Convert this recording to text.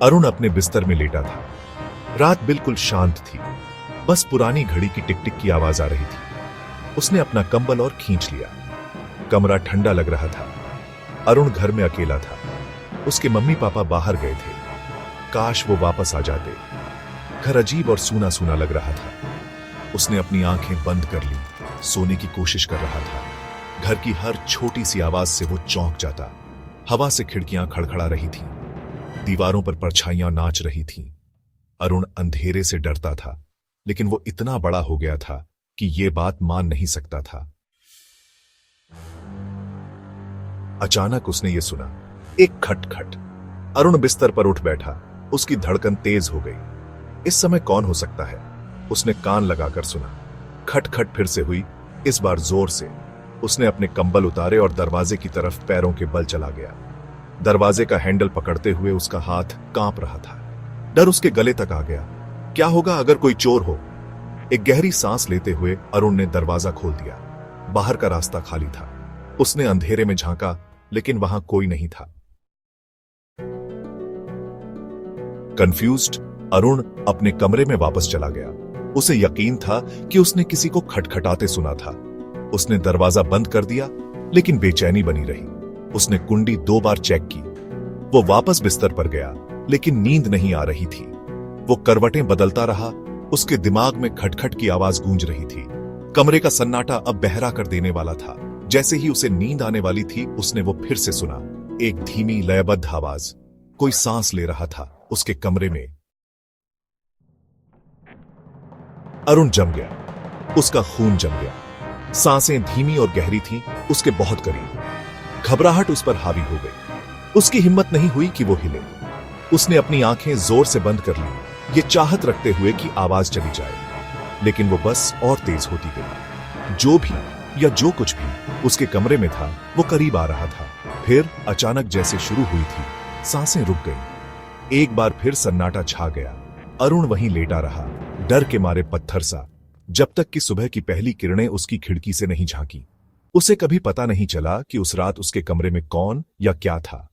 अरुण अपने बिस्तर में लेटा था। रात बिल्कुल शांत थी, बस पुरानी घड़ी की टिक टिक की आवाज आ रही थी। उसने अपना कंबल और खींच लिया। कमरा ठंडा लग रहा था। अरुण घर में अकेला था। उसके मम्मी पापा बाहर गए थे। काश वो वापस आ जाते। घर अजीब और सूना सूना लग रहा था। उसने अपनी आंखें बंद कर ली, सोने की कोशिश कर रहा था। घर की हर छोटी सी आवाज से वो चौंक जाता। हवा से खिड़कियां खड़खड़ा रही थीं, दीवारों पर परछाइयां नाच रही थीं। अरुण अंधेरे से डरता था, लेकिन वो इतना बड़ा हो गया था कि ये बात मान नहीं सकता था। अचानक उसने ये सुना, एक खटखट। अरुण बिस्तर पर उठ बैठा। उसकी धड़कन तेज हो गई। इस समय कौन हो सकता है? उसने कान लगाकर सुना। खटखट फिर से हुई, इस बार जोर से। उसने अपने कंबल उतारे और दरवाजे की तरफ पैरों के बल चला गया। दरवाजे का हैंडल पकड़ते हुए उसका हाथ कांप रहा था। डर उसके गले तक आ गया। क्या होगा अगर कोई चोर हो? एक गहरी सांस लेते हुए अरुण ने दरवाजा खोल दिया। बाहर का रास्ता खाली था। उसने अंधेरे में झांका, लेकिन वहां कोई नहीं था। कंफ्यूज्ड, अरुण अपने कमरे में वापस चला गया। उसे यकीन था कि उसने किसी को खटखटाते सुना था। उसने दरवाजा बंद कर दिया, लेकिन बेचैनी बनी रही। उसने कुंडी 2 बार चेक की। वो वापस बिस्तर पर गया, लेकिन नींद नहीं आ रही थी। वो करवटें बदलता रहा। उसके दिमाग में खटखट की आवाज गूंज रही थी। कमरे का सन्नाटा अब बहरा कर देने वाला था। जैसे ही उसे नींद आने वाली थी, उसने वो फिर से सुना, एक धीमी लयबद्ध आवाज। कोई सांस ले रहा था उसके कमरे में। अरुण जम गया। उसका खून जम गया। सांसें धीमी और गहरी थीं, उसके बहुत करीब। घबराहट उस पर हावी हो गई। उसकी हिम्मत नहीं हुई कि वो हिले। उसने अपनी आंखें जोर से बंद कर ली, ये चाहत रखते हुए कि आवाज चली जाए, लेकिन वो बस और तेज होती गई। जो भी या जो कुछ भी उसके कमरे में था, वो करीब आ रहा था। फिर अचानक जैसे शुरू हुई थी, सांसें रुक गईं। एक बार फिर सन्नाटा छा गया। अरुण वहीं लेटा रहा, डर के मारे पत्थर सा, जब तक कि सुबह की पहली किरणें उसकी खिड़की से नहीं झांकी। उसे कभी पता नहीं चला कि उस रात उसके कमरे में कौन या क्या था।